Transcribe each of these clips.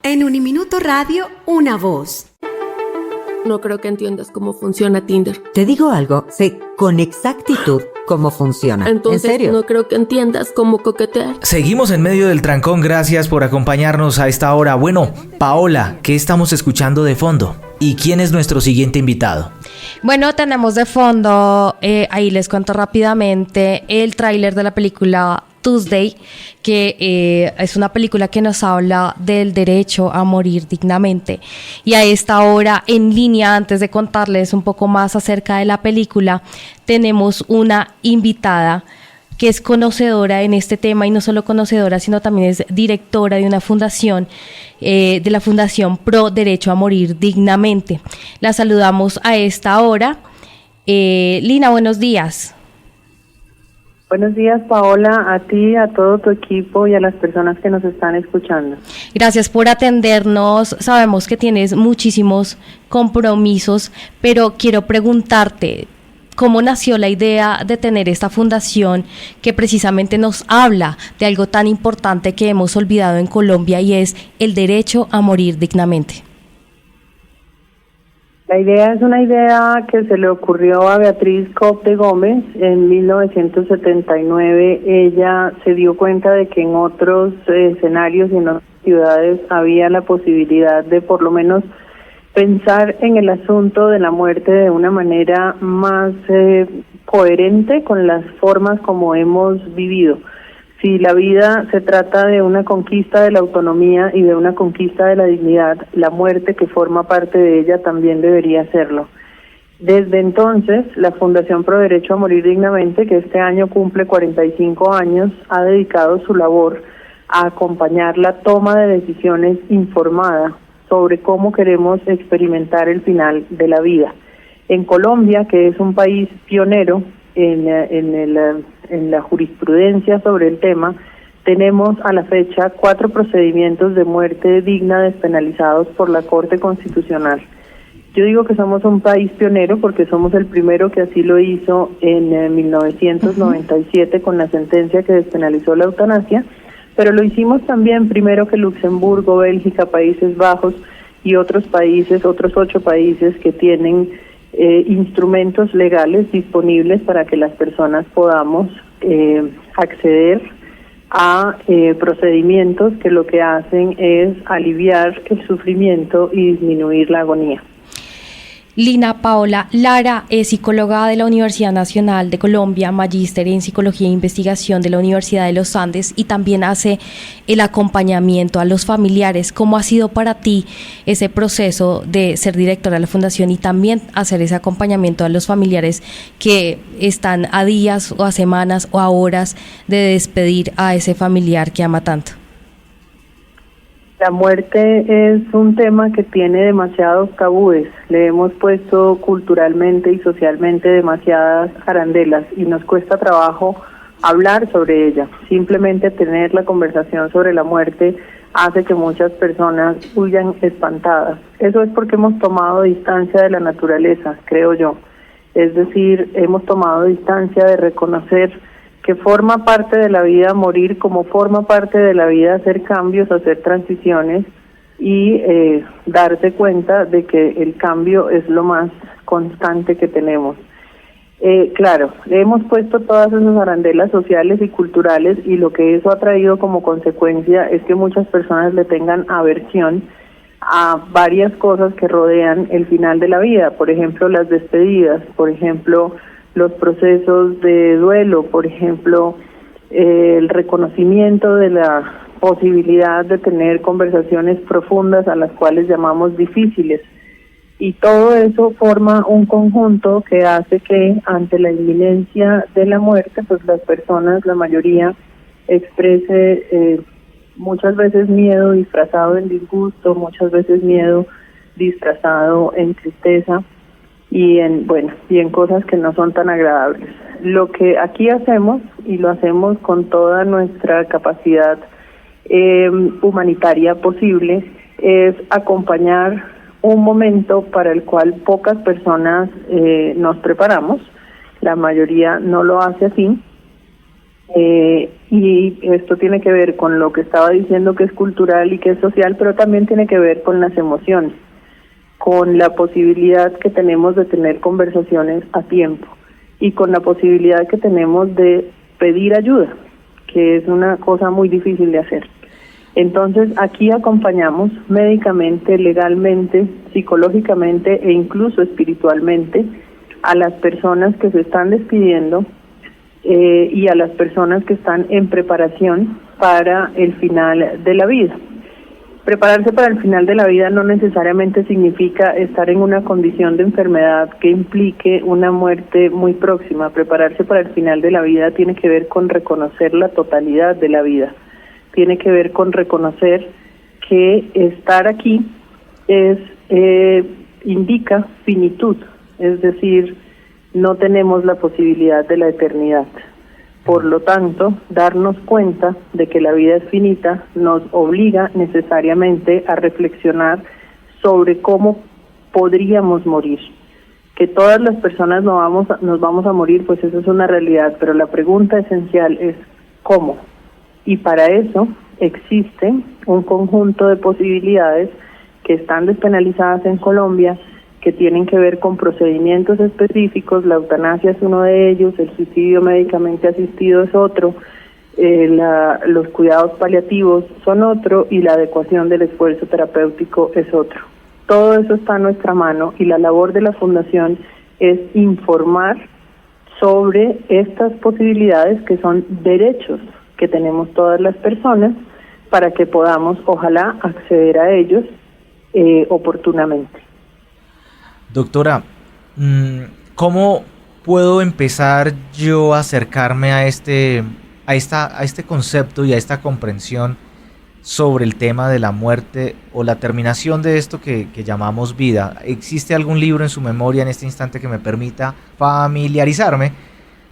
En Uniminuto Radio, una voz. No creo que entiendas cómo funciona Tinder. Te digo algo, sé con exactitud cómo funciona. Entonces, ¿en serio? No creo que entiendas cómo coquetear. Seguimos en medio del trancón, gracias por acompañarnos a esta hora. Bueno, Paola, ¿qué estamos escuchando de fondo? ¿Y quién es nuestro siguiente invitado? Bueno, tenemos de fondo, ahí les cuento rápidamente, el tráiler de la película Tuesday, que es una película que nos habla del derecho a morir dignamente. Y a esta hora, en línea, antes de contarles un poco más acerca de la película, tenemos una invitada que es conocedora en este tema, y no solo conocedora, sino también es directora de una fundación, de la Fundación Pro Derecho a Morir Dignamente. La saludamos a esta hora. Lina, buenos días. Buenos días, Paola, a ti, a todo tu equipo y a las personas que nos están escuchando. Gracias por atendernos. Sabemos que tienes muchísimos compromisos, pero quiero preguntarte, ¿cómo nació la idea de tener esta fundación que precisamente nos habla de algo tan importante que hemos olvidado en Colombia, y es el derecho a morir dignamente? La idea es una idea que se le ocurrió a Beatriz Coop de Gómez en 1979. Ella se dio cuenta de que en otros escenarios y en otras ciudades había la posibilidad de por lo menos pensar en el asunto de la muerte de una manera más coherente con las formas como hemos vivido. Si la vida se trata de una conquista de la autonomía y de una conquista de la dignidad, la muerte que forma parte de ella también debería serlo. Desde entonces, la Fundación Pro Derecho a Morir Dignamente, que este año cumple 45 años, ha dedicado su labor a acompañar la toma de decisiones informada sobre cómo queremos experimentar el final de la vida. En Colombia, que es un país pionero en la jurisprudencia sobre el tema, tenemos a la fecha 4 procedimientos de muerte digna despenalizados por la Corte Constitucional. Yo digo que somos un país pionero porque somos el primero que así lo hizo en 1997 con la sentencia que despenalizó la eutanasia, pero lo hicimos también primero que Luxemburgo, Bélgica, Países Bajos y otros países, otros 8 países que tienen instrumentos legales disponibles para que las personas podamos acceder a procedimientos que lo que hacen es aliviar el sufrimiento y disminuir la agonía. Lina Paola Lara es psicóloga de la Universidad Nacional de Colombia, magíster en Psicología e Investigación de la Universidad de los Andes, y también hace el acompañamiento a los familiares. ¿Cómo ha sido para ti ese proceso de ser directora de la Fundación y también hacer ese acompañamiento a los familiares que están a días o a semanas o a horas de despedir a ese familiar que ama tanto? La muerte es un tema que tiene demasiados tabúes. Le hemos puesto culturalmente y socialmente demasiadas arandelas y nos cuesta trabajo hablar sobre ella. Simplemente tener la conversación sobre la muerte hace que muchas personas huyan espantadas. Eso es porque hemos tomado distancia de la naturaleza, creo yo. Es decir, hemos tomado distancia de reconocer que forma parte de la vida morir, como forma parte de la vida hacer cambios, hacer transiciones y darse cuenta de que el cambio es lo más constante que tenemos. Claro, hemos puesto todas esas arandelas sociales y culturales, y lo que eso ha traído como consecuencia es que muchas personas le tengan aversión a varias cosas que rodean el final de la vida, por ejemplo las despedidas, por ejemplo los procesos de duelo, por ejemplo, el reconocimiento de la posibilidad de tener conversaciones profundas a las cuales llamamos difíciles. Y todo eso forma un conjunto que hace que ante la inminencia de la muerte, pues las personas, la mayoría, exprese muchas veces miedo disfrazado en disgusto, muchas veces miedo disfrazado en tristeza, y en cosas que no son tan agradables. Lo que aquí hacemos, y lo hacemos con toda nuestra capacidad humanitaria posible, es acompañar un momento para el cual pocas personas nos preparamos. La mayoría no lo hace así. Y esto tiene que ver con lo que estaba diciendo que es cultural y que es social, pero también tiene que ver con las emociones, con la posibilidad que tenemos de tener conversaciones a tiempo y con la posibilidad que tenemos de pedir ayuda, que es una cosa muy difícil de hacer. Entonces, aquí acompañamos médicamente, legalmente, psicológicamente e incluso espiritualmente a las personas que se están despidiendo y a las personas que están en preparación para el final de la vida. Prepararse para el final de la vida no necesariamente significa estar en una condición de enfermedad que implique una muerte muy próxima. Prepararse para el final de la vida tiene que ver con reconocer la totalidad de la vida. Tiene que ver con reconocer que estar aquí indica finitud, es decir, no tenemos la posibilidad de la eternidad. Por lo tanto, darnos cuenta de que la vida es finita nos obliga necesariamente a reflexionar sobre cómo podríamos morir. Que todas las personas nos vamos a morir, pues eso es una realidad, pero la pregunta esencial es ¿cómo? Y para eso existe un conjunto de posibilidades que están despenalizadas en Colombia, que tienen que ver con procedimientos específicos. La eutanasia es uno de ellos, el suicidio médicamente asistido es otro, los cuidados paliativos son otro y la adecuación del esfuerzo terapéutico es otro. Todo eso está a nuestra mano y la labor de la Fundación es informar sobre estas posibilidades que son derechos que tenemos todas las personas para que podamos, ojalá, acceder a ellos oportunamente. Doctora, ¿cómo puedo empezar yo a acercarme a este concepto y a esta comprensión sobre el tema de la muerte o la terminación de esto que llamamos vida? ¿Existe algún libro en su memoria en este instante que me permita familiarizarme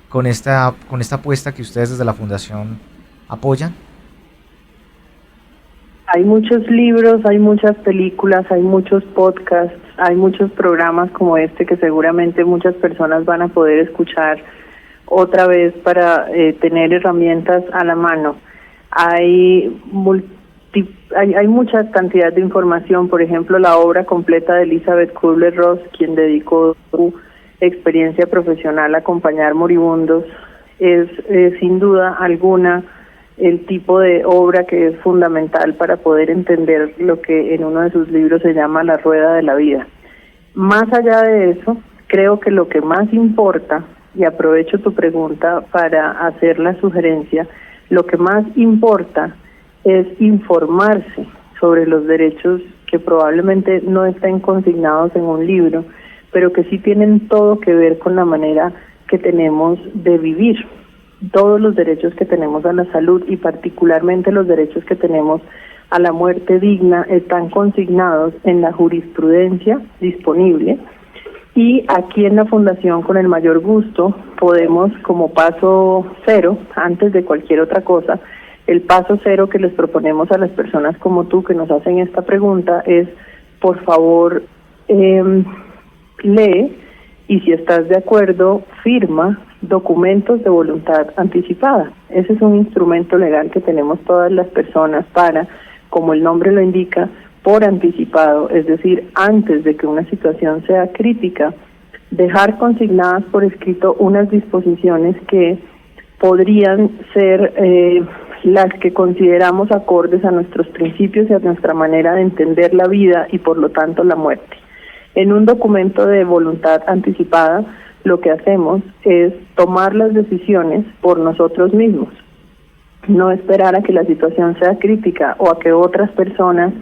con esta apuesta que ustedes desde la Fundación apoyan? Hay muchos libros, hay muchas películas, hay muchos podcasts, hay muchos programas como este que seguramente muchas personas van a poder escuchar otra vez para tener herramientas a la mano. Hay mucha cantidad de información, por ejemplo, la obra completa de Elizabeth Kubler-Ross, quien dedicó su experiencia profesional a acompañar moribundos, es sin duda alguna el tipo de obra que es fundamental para poder entender lo que en uno de sus libros se llama la rueda de la vida. Más allá de eso, creo que lo que más importa, y aprovecho tu pregunta para hacer la sugerencia, lo que más importa es informarse sobre los derechos que probablemente no estén consignados en un libro, pero que sí tienen todo que ver con la manera que tenemos de vivir. Todos los derechos que tenemos a la salud y particularmente los derechos que tenemos a la muerte digna están consignados en la jurisprudencia disponible y aquí en la Fundación con el mayor gusto podemos, como paso cero, antes de cualquier otra cosa, el paso cero que les proponemos a las personas como tú que nos hacen esta pregunta es, por favor, lee y si estás de acuerdo, firma documentos de voluntad anticipada. Ese es un instrumento legal que tenemos todas las personas para, como el nombre lo indica, por anticipado, es decir, antes de que una situación sea crítica, dejar consignadas por escrito unas disposiciones que podrían ser las que consideramos acordes a nuestros principios y a nuestra manera de entender la vida y por lo tanto la muerte. En un documento de voluntad anticipada, lo que hacemos es tomar las decisiones por nosotros mismos, no esperar a que la situación sea crítica o a que otras personas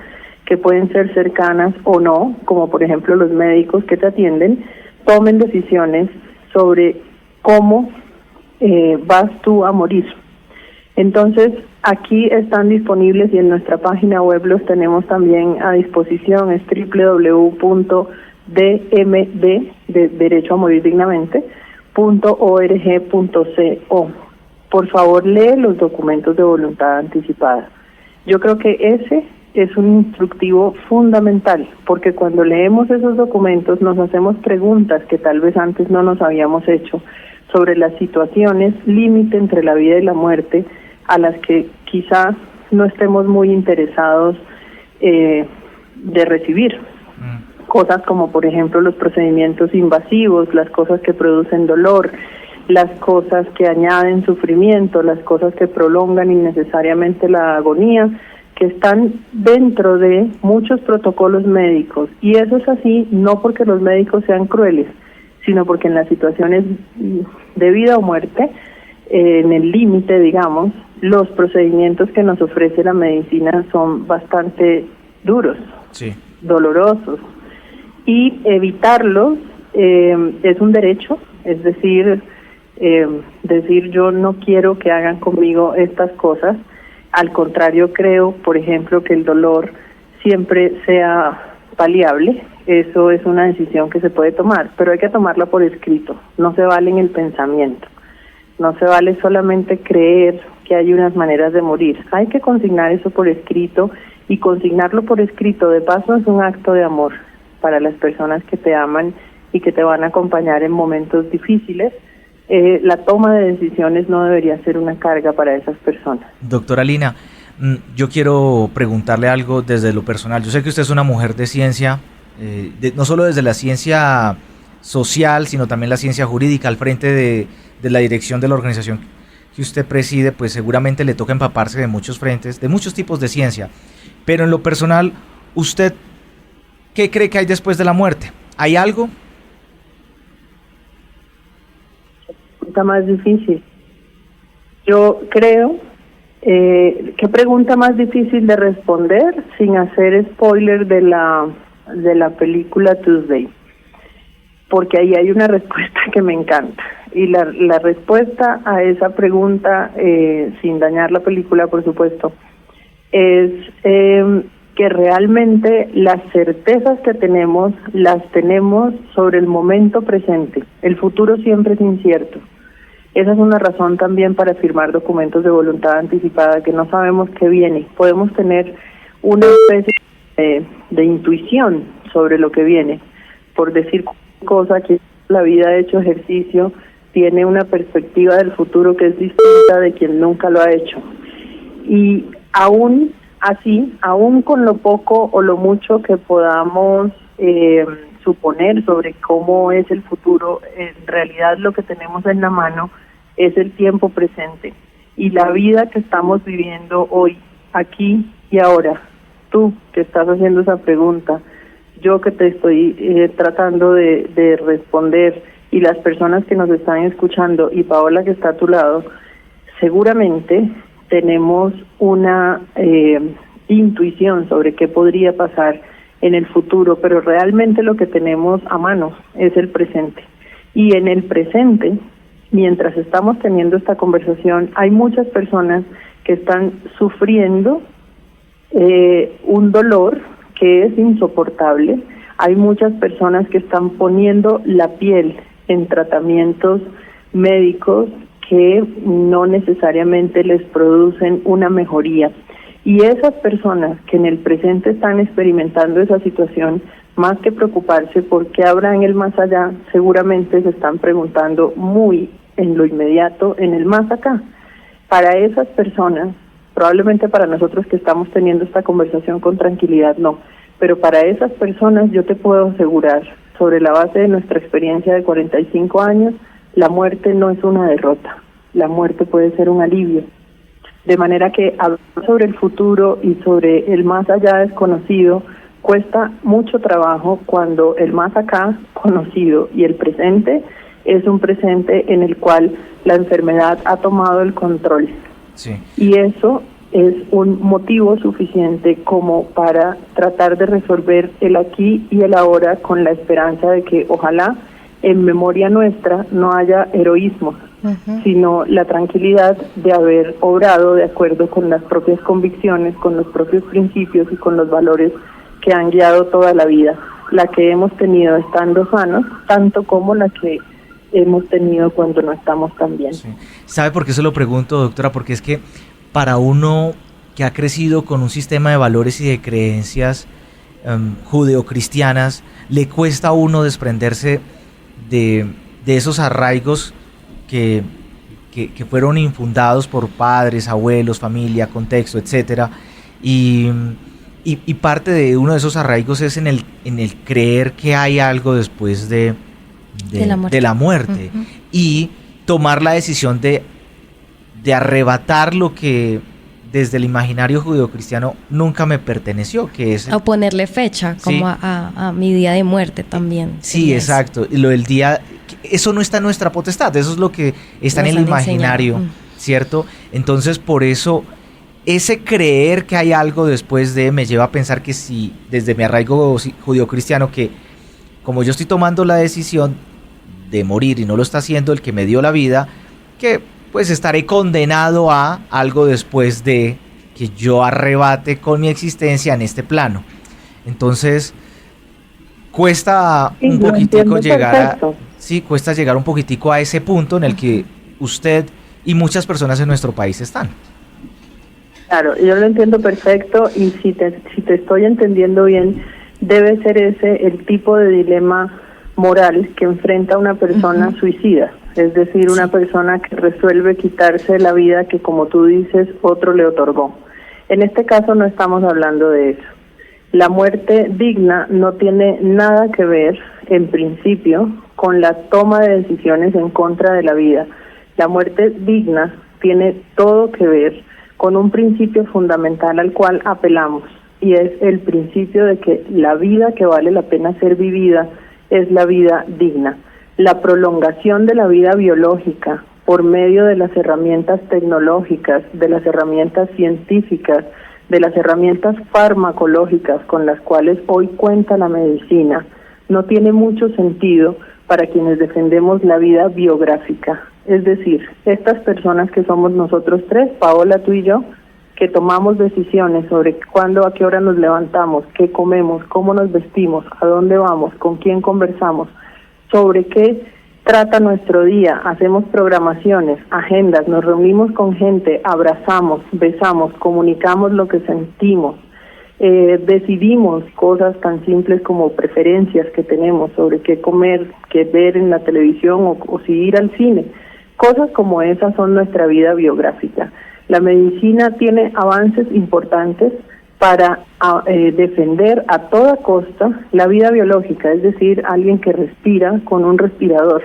que pueden ser cercanas o no, como por ejemplo los médicos que te atienden, tomen decisiones sobre cómo vas tú a morir. Entonces, aquí están disponibles y en nuestra página web los tenemos también a disposición, es www.dmd, de Derecho a Morir Dignamente, .org.co. Por favor, lee los documentos de voluntad anticipada. Yo creo que ese es un instructivo fundamental, porque cuando leemos esos documentos nos hacemos preguntas que tal vez antes no nos habíamos hecho, sobre las situaciones límite entre la vida y la muerte a las que quizá no estemos muy interesados de recibir. Cosas como, por ejemplo, los procedimientos invasivos, las cosas que producen dolor, las cosas que añaden sufrimiento, las cosas que prolongan innecesariamente la agonía, que están dentro de muchos protocolos médicos. Y eso es así no porque los médicos sean crueles, sino porque en las situaciones de vida o muerte, en el límite, digamos, los procedimientos que nos ofrece la medicina son bastante duros, Sí. dolorosos, y evitarlos es un derecho, es decir, decir yo no quiero que hagan conmigo estas cosas. Al contrario, creo, por ejemplo, que el dolor siempre sea paliable. Eso es una decisión que se puede tomar, pero hay que tomarla por escrito. No se vale en el pensamiento. No se vale solamente creer que hay unas maneras de morir. Hay que consignar eso por escrito, y consignarlo por escrito de paso es un acto de amor para las personas que te aman y que te van a acompañar en momentos difíciles. La toma de decisiones no debería ser una carga para esas personas. Doctora Lina, yo quiero preguntarle algo desde lo personal. Yo sé que usted es una mujer de ciencia, no solo desde la ciencia social, sino también la ciencia jurídica, al frente de la dirección de la organización que usted preside, pues seguramente le toca empaparse de muchos frentes, de muchos tipos de ciencia. Pero en lo personal, ¿usted qué cree que hay después de la muerte? ¿Hay algo? Pregunta más difícil. Yo creo, ¿qué pregunta más difícil de responder sin hacer spoiler de la película Tuesday? Porque ahí hay una respuesta que me encanta. Y la respuesta a esa pregunta, sin dañar la película, por supuesto, es que realmente las certezas que tenemos, las tenemos sobre el momento presente. El futuro siempre es incierto. Esa es una razón también para firmar documentos de voluntad anticipada, que no sabemos qué viene. Podemos tener una especie de intuición sobre lo que viene. Por decir cosa que la vida ha hecho ejercicio, tiene una perspectiva del futuro que es distinta de quien nunca lo ha hecho. Y aún así, aún con lo poco o lo mucho que podamos suponer sobre cómo es el futuro, en realidad lo que tenemos en la mano es el tiempo presente y la vida que estamos viviendo hoy, aquí y ahora. Tú que estás haciendo esa pregunta, yo que te estoy tratando de responder, y las personas que nos están escuchando, y Paola que está a tu lado, seguramente tenemos una intuición sobre qué podría pasar en el futuro, pero realmente lo que tenemos a mano es el presente. Y en el presente, mientras estamos teniendo esta conversación, hay muchas personas que están sufriendo un dolor que es insoportable. Hay muchas personas que están poniendo la piel en tratamientos médicos que no necesariamente les producen una mejoría. Y esas personas que en el presente están experimentando esa situación, más que preocuparse por qué habrá en el más allá, seguramente se están preguntando muy en lo inmediato, en el más acá. Para esas personas, probablemente para nosotros que estamos teniendo esta conversación con tranquilidad, no, pero para esas personas yo te puedo asegurar, sobre la base de nuestra experiencia de 45 años, la muerte no es una derrota, la muerte puede ser un alivio. De manera que hablar sobre el futuro y sobre el más allá desconocido cuesta mucho trabajo cuando el más acá conocido y el presente es un presente en el cual la enfermedad ha tomado el control. Sí. Y eso es un motivo suficiente como para tratar de resolver el aquí y el ahora con la esperanza de que ojalá en memoria nuestra no haya heroísmo, sino la tranquilidad de haber obrado de acuerdo con las propias convicciones, con los propios principios y con los valores que han guiado toda la vida, la que hemos tenido estando sanos, tanto como la que hemos tenido cuando no estamos tan bien. Sí. ¿Sabe por qué se lo pregunto, doctora? Porque es que para uno que ha crecido con un sistema de valores y de creencias judeocristianas, le cuesta a uno desprenderse de esos arraigos que, que fueron infundados por padres, abuelos, familia, contexto, etcétera, y parte de uno de esos arraigos es en el creer que hay algo después de la muerte. Uh-huh. Y tomar la decisión de arrebatar lo que desde el imaginario judeocristiano nunca me perteneció, que es... O ponerle fecha, como sí, a mi día de muerte también. Sí, exacto. Y lo del día, eso no está en nuestra potestad, eso es lo que está en el imaginario, ¿cierto? Entonces, por eso, ese creer que hay algo después de me lleva a pensar que si, desde mi arraigo judeocristiano, que como yo estoy tomando la decisión de morir y no lo está haciendo el que me dio la vida, que pues estaré condenado a algo después de que yo arrebate con mi existencia en este plano. Entonces, cuesta un poquitico llegar cuesta llegar un poquitico a ese punto en el que usted y muchas personas en nuestro país están. Claro, yo lo entiendo perfecto, y si te estoy entendiendo bien, debe ser ese el tipo de dilema moral que enfrenta una persona suicida, es decir, una persona que resuelve quitarse la vida que, como tú dices, otro le otorgó. En este caso no estamos hablando de eso. La muerte digna no tiene nada que ver, en principio, con la toma de decisiones en contra de la vida. La muerte digna tiene todo que ver con un principio fundamental al cual apelamos, y es el principio de que la vida que vale la pena ser vivida es la vida digna. La prolongación de la vida biológica por medio de las herramientas tecnológicas, de las herramientas científicas, de las herramientas farmacológicas con las cuales hoy cuenta la medicina, no tiene mucho sentido para quienes defendemos la vida biográfica. Es decir, estas personas que somos nosotros tres, Paola, tú y yo, que tomamos decisiones sobre cuándo, a qué hora nos levantamos, qué comemos, cómo nos vestimos, a dónde vamos, con quién conversamos, sobre qué trata nuestro día, hacemos programaciones, agendas, nos reunimos con gente, abrazamos, besamos, comunicamos lo que sentimos, decidimos cosas tan simples como preferencias que tenemos sobre qué comer, qué ver en la televisión o si ir al cine. Cosas como esas son nuestra vida biográfica. La medicina tiene avances importantes para defender a toda costa la vida biológica, es decir, alguien que respira con un respirador.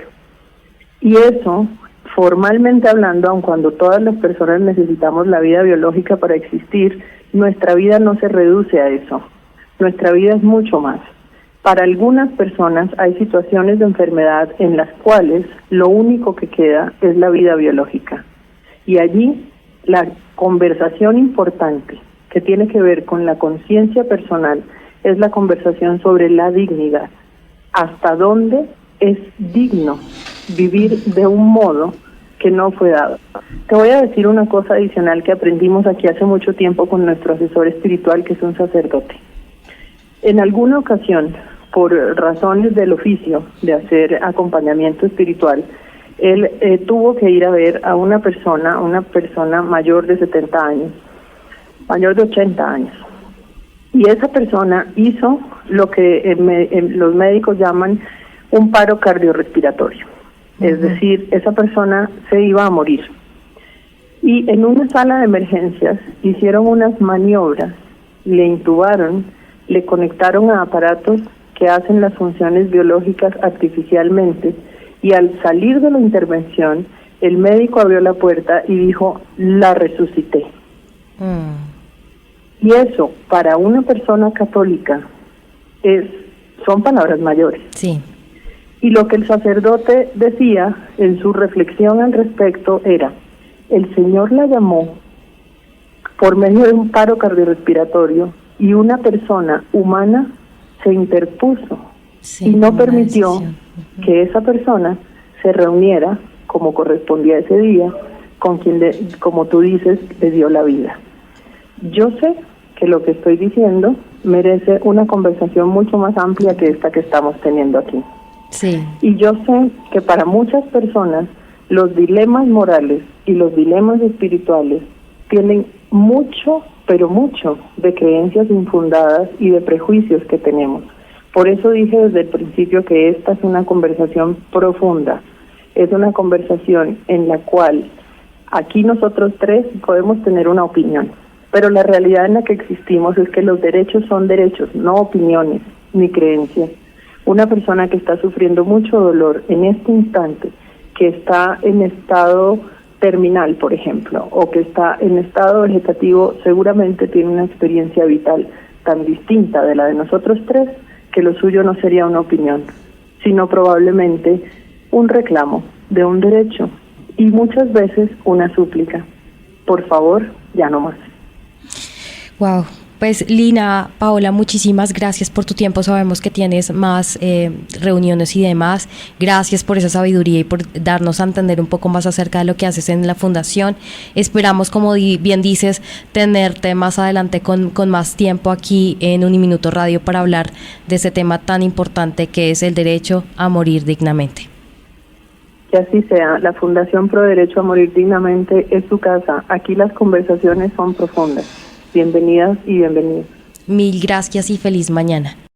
Y eso, formalmente hablando, aun cuando todas las personas necesitamos la vida biológica para existir, nuestra vida no se reduce a eso. Nuestra vida es mucho más. Para algunas personas hay situaciones de enfermedad en las cuales lo único que queda es la vida biológica. Y allí la conversación importante que tiene que ver con la conciencia personal es la conversación sobre la dignidad. ¿Hasta dónde es digno vivir de un modo que no fue dado? Te voy a decir una cosa adicional que aprendimos aquí hace mucho tiempo con nuestro asesor espiritual, que es un sacerdote. En alguna ocasión, por razones del oficio de hacer acompañamiento espiritual, él tuvo que ir a ver a una persona mayor de 70 años, mayor de 80 años. Y esa persona hizo lo que los médicos llaman un paro cardiorrespiratorio. Es decir, esa persona se iba a morir. Y en una sala de emergencias hicieron unas maniobras, le intubaron, le conectaron a aparatos que hacen las funciones biológicas artificialmente, y al salir de la intervención, el médico abrió la puerta y dijo, la resucité. Y eso, para una persona católica, son palabras mayores. Sí. Y lo que el sacerdote decía en su reflexión al respecto era, el Señor la llamó por medio de un paro cardiorrespiratorio, y una persona humana se interpuso y no permitió que esa persona se reuniera como correspondía ese día con quien, como tú dices, le dio la vida. Yo sé que lo que estoy diciendo merece una conversación mucho más amplia que esta que estamos teniendo aquí. Sí. Y yo sé que para muchas personas los dilemas morales y los dilemas espirituales tienen mucho, pero mucho, de creencias infundadas y de prejuicios que tenemos. Por eso dije desde el principio que esta es una conversación profunda. Es una conversación en la cual aquí nosotros tres podemos tener una opinión, pero la realidad en la que existimos es que los derechos son derechos, no opiniones ni creencias. Una persona que está sufriendo mucho dolor en este instante, que está en estado terminal, por ejemplo, o que está en estado vegetativo, seguramente tiene una experiencia vital tan distinta de la de nosotros tres, que lo suyo no sería una opinión, sino probablemente un reclamo de un derecho y muchas veces una súplica. Por favor, ya no más. Wow. Pues Lina, Paola, muchísimas gracias por tu tiempo. Sabemos que tienes más reuniones y demás. Gracias por esa sabiduría y por darnos a entender un poco más acerca de lo que haces en la fundación. Esperamos, como bien dices, tenerte más adelante con más tiempo aquí en Uniminuto Radio para hablar de ese tema tan importante que es el derecho a morir dignamente. Que así sea. La Fundación Pro Derecho a Morir Dignamente es su casa. Aquí las conversaciones son profundas. Bienvenidas y bienvenidos. Mil gracias y feliz mañana.